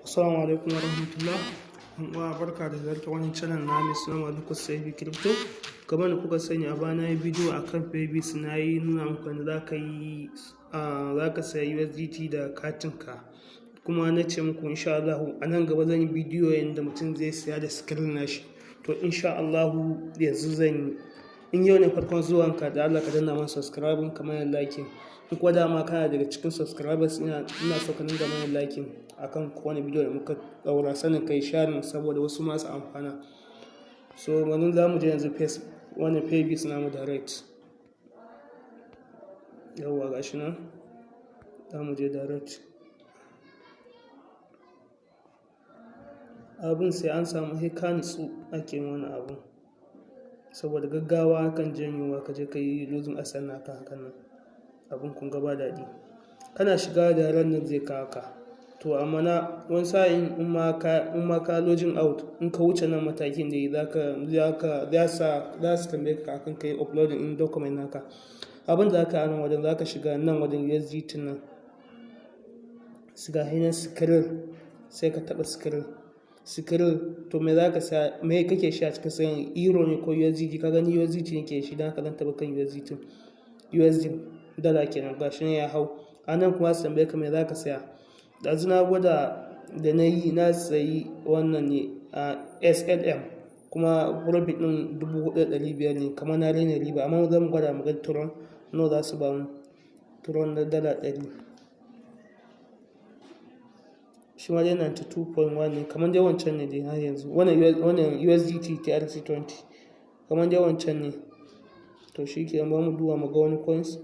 Assalamu alaikum wa rahmatullah. Wa barka da zarta wani channel na mai suna Malukus Saifi Crypto. Kamar da kuka sani a bana yi bidiyo akan Paybase na yi nuna muku da za ka saya USDT da katinka. Kuma na ce muku insha Allah a nan gaba zan yi bidiyo yadda mutum zai saya da screen nashi. To insha Allah yanzu zan yi. In yau ne farkon zuwanka da Allah ka danna mana subscribe kamar yin like. Duk wadda ma kana daga cikin subscribers ina so ka dinga mana like akan kowane bidiyo da muka daura, sanin kai sharing saboda wasu masu amfana. So wannan za mu je yanzu wani Paybase namu direct. Yawwa gashi nan za mu je direct. Abin sai an samu hikansu ake wani abu saboda gaggawa kan janyowa ka je ka yi losing asset naka hakan nan. Abin kun gaba daɗi kana shiga da ran nan zai kawo ka. To amma na wani sa'in in ma ka login out, in ka wuce nan matakin da za su tambaye ka akan kai uploading in document naka. Abin da aka nan wajen za ka shiga nan wajen USDT nan shiga hanyar scroll, sai ka taɓa scroll. To me za ka sa, me kake shi a cikin sayan euro ne ko USDT? Ka gani USDT ne ke shi, don haka zan taɓa kan USD dala kenan. Gashi ne ya hau a nan kuma su tambaye ka me za ka saya. Da na gwada da na sayi wannan ne a SLM, kuma profit ɗin 4,500 ne, kamar na rena riba. Amma zan gwada mu ga Tron nawa za su ba mu. Tron na dala 100 shi ma dai 92.1 ne, kamar dai wancan ne dai har yanzu. Wannan USDT TRC20 kamar dai wancan ne. To shi ke ba mu duba mu ga wani coins.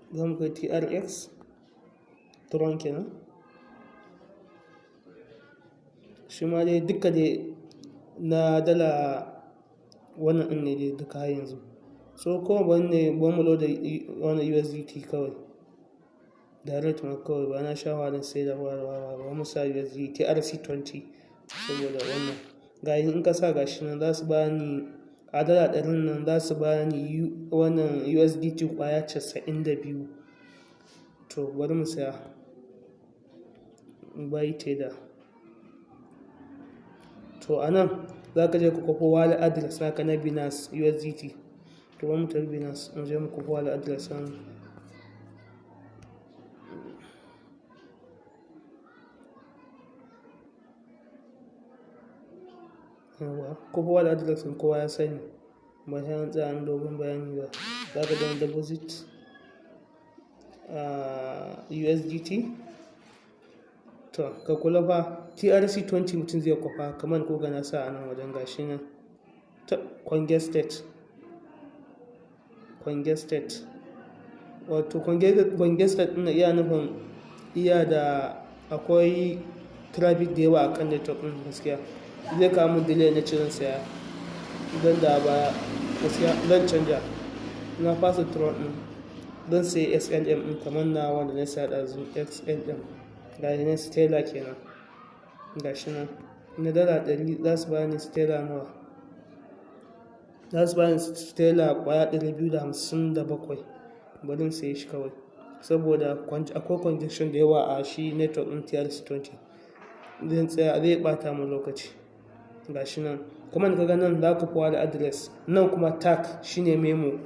Zan ga TRX Tron kenan. Shi ma dai duka dai na dala wannan ɗin ne dai duka har yanzu. So kuma ban mu loda wannan USDT kawai direct ma kawai, ba na sha wahalar sai da ba mu sa USDT TRC20 saboda wannan gayi in ka sa gashi nan za su ba ni a dala 100 nan za su ba ni wannan USDT kwaya 92. To bari mu saya buy tether. To a nan za ka je ka kwafo wallet address naka na Binance USDT. To bari mu tafi Binance mu je mu kwafo wallet address namu. Kwafo wallet address ɗin kowa ya sani, ba sai an tsaya an dogon bayani ba. Za ka dan deposit USDT. To ka kula fa TRC20 mutum zai kwafa kamar ko ga na sa a nan wajen gashi nan congested. Wato congested ɗin iya nufin da akwai traffic da yawa akan network ɗin gaskiya. Zai kawo mun delay na cikin saya don da baya gaskiya zan canja. Na fasa Tron ɗin don sai SLM ɗin kamar na wanda na saya ɗazu XLM. Gashi nan Stellar kenan. Gashi nan na dala 100 za su bani Stellar nawa? Za su bani Stellar kwaya 257. Bari in saye shi kawai saboda akwai congestion da yawa a shi network ɗin TRC20. Zan tsaya zai ɓata mu lokaci. Gashi nan kamar ka ga nan za ka fi da address, nan kuma tag shine memo.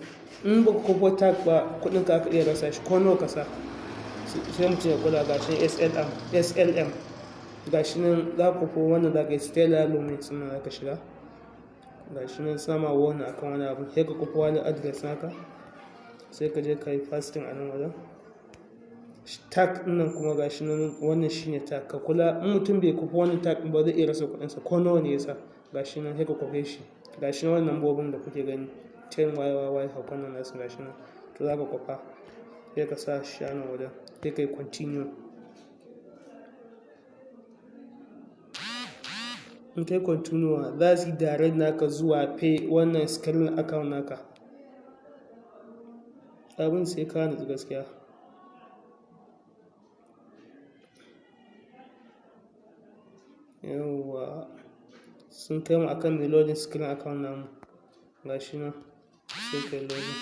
In ba ka fi tag ba kuɗin ka iya rasa shi ko nawa ka sa. Sai mutum ya kula. Gashi SLM gashi nan za ka fi wannan za ka yi Stellar Lumens nan za ka shiga. Gashi nan sama wannan akan wani abu sai ka fi wani address naka, sai ka je ka yi fasting a nan wajen. Tag nan kuma gashi nan wannan shine tag. Ka kula in mutum bai kufa wani tag ba zai iya rasa kuɗinsa ko nawa ne ya sa. Gashi nan sai ka kwafe shi. Gashi nan wannan lambobin da kuke gani 10YYY hakan nan nasu gashi nan. To za ka kwafa sai ka sa shi a nan wajen sai ka yi continue. In kai continue za su yi direct naka zuwa pay wannan screen account naka. Abin sai ka nutsu gaskiya. Yawwa sun kai mu akan mai loading screen account namu. Gashi nan sai kai loading.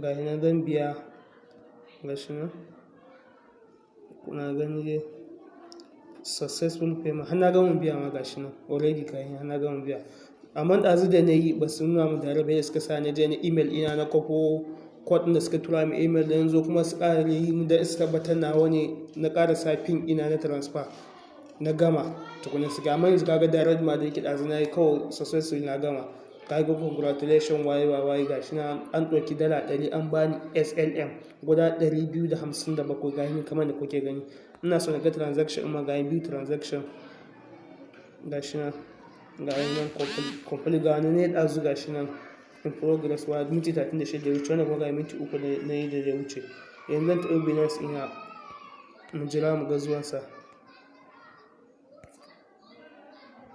ga nan zan biya ga shi nan kuna gani dai successful payment har na gama biya ma ga shi nan already kayan har na gama biya. Amma ɗazu da na yi ba su nuna mu da rabe suka sa na je na email ina na kwafo code da suka tura min email da yanzu kuma su ƙara yi da suka tabbatar na wani na ƙara sa pin ina na transfer na gama tukunan su ga. Amma yanzu kaga direct ma da yake ɗazu na yi kawai successful na gama. Kaga congratulation waye gashi na an ɗauki dala 100 an bani SLM guda 257 ga ni kamar da kuke gani. Ina so na ga transaction ma ga biyu transaction gashi na ga nan complete ga wani ne ɗazu gashi nan in progress wa minti 36 da wuce wannan kuma ga minti 3 na yi da ya wuce. Yanzu zan taɓa Binance ina mu jira mu ga zuwansa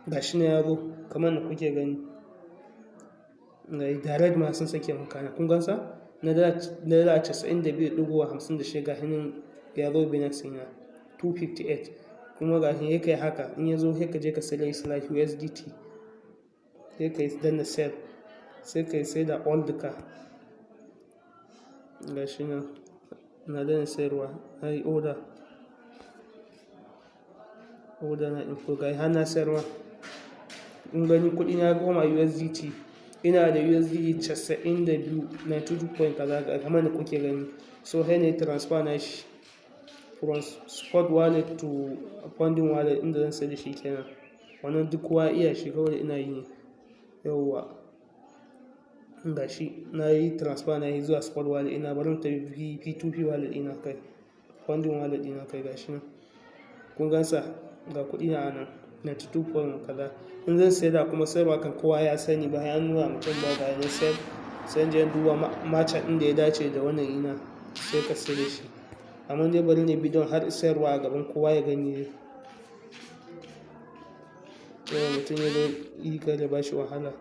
gashi na yaro kamar da kuke gani. Direct ma sun sake makana kun gansa na dala 92.56 ga hannun yaro Binance ina 258 kuma ga shi yake haka in ya zo sai ka je ka sai USDT sai ka yi danna sell sai ka yi sai da all duka ga shi na danna sayarwa na yi order na info ga har na sayarwa in gani kuɗi na goma USDT ina da USD 92 na 2 kaza kamar da kuke gani. So sai ne transfer na shi from spot wallet to funding wallet inda zan sai da shi kenan. Wannan duk kowa iya shi kawai ina yi ne yauwa ga shi na yi transfer na yi zuwa spot wallet ina barin ta P2P wallet ina kai funding wallet ina kai gashi nan kun gansa ga kuɗi na nan 92 kaza. In zan sai da kuma sayarwa kan kowa ya sani ba ya nuna mutum ba ga yanar sai je duba match inda ya dace da wannan ina sai ka sai da shi. Amma dai bari ne bidon har sayarwa a gaban kowa ya gani sai mutum ya zo yi kada ba shi wahala.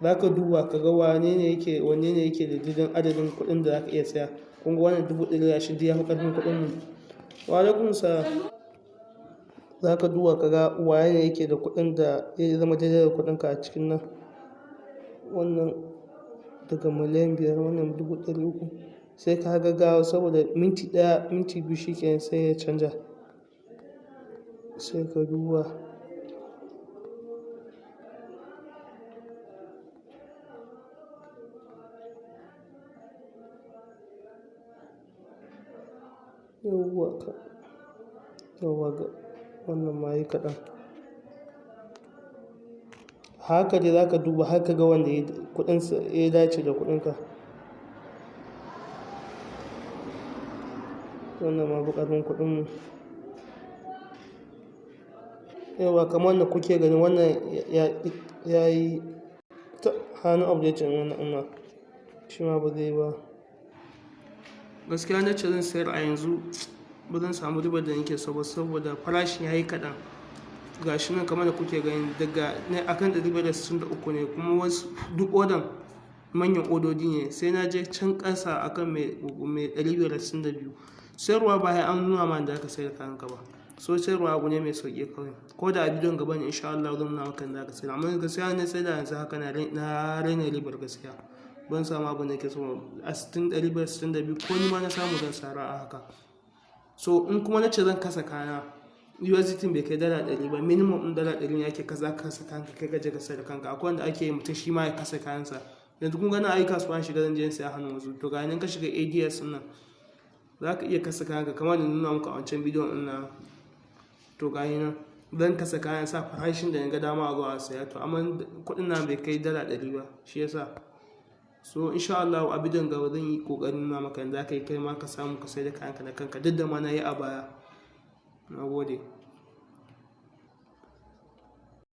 Za ka duba ka ga wanne ne yake da didin adadin kuɗin da za ka iya saya. Kun ga wannan 1,600 ya fi ƙarfin kuɗin mu. Wa alaikum salam. Za ka duba ka ga waye ne yake da kuɗin da ya zama daidai da kuɗinka a cikin nan. Wannan daga miliyan 5 wannan 300,000 sai ka gaggawa saboda minti 1 minti 2 shi kenan sai ya canja sai ka duba yawwa ga wannan ma yi kaɗan haka dai za ka duba haka ga wanda kuɗinsa ya dace da kuɗinka. Wannan ma buƙatun kuɗinmu yawa kamar da kuke gani wannan ya yi hannun updating wannan shi ma ba zai ba gaskiya na ce zan sayar a yanzu ba zan samu ribar da nake so ba saboda farashin ya yi kaɗan. Ga shi nan kamar da kuke gani daga akan 163 ne kuma wasu duk odan manyan ododi ne sai na je can ƙasa akan mai 562 sayarwa ba ya an nuna ma da aka sayar kayanka ba. So sayarwa abu ne mai sauƙi kawai ko da a bidiyon gaba ne insha Allah zan nuna maka da aka sayar. Amma gaskiya ne sai da yanzu haka na raina ribar gaskiya ban samu abin da ke so a 562 ko ni ma na samu zan sara a haka. So in kuma na ce zan kasa kaya USDT bai kai dala 100 ba minimum ɗin dala 100 ne ake kasa kanka kai gaje ka sayar kanka. Akwai wanda ake mutum shi ma ya kasa kayansa yanzu kun gana ayi kasuwa shiga zan je sai a hannun wasu to ga nan ka shiga ADS nan za ka iya kasa kayanka kamar da nuna muka a wancan bidiyon ɗin na to ga nan zan kasa kayan sa farashin da ya ga dama a zuwa saya to amma kuɗin na bai kai dala 100 ba shi yasa. So insha Allah a bidiyon gaba zan yi kokarin nuna maka yadda za ka yi kai ma ka samu ka sai da kayanka da kanka duk da ma na yi a baya. Na gode.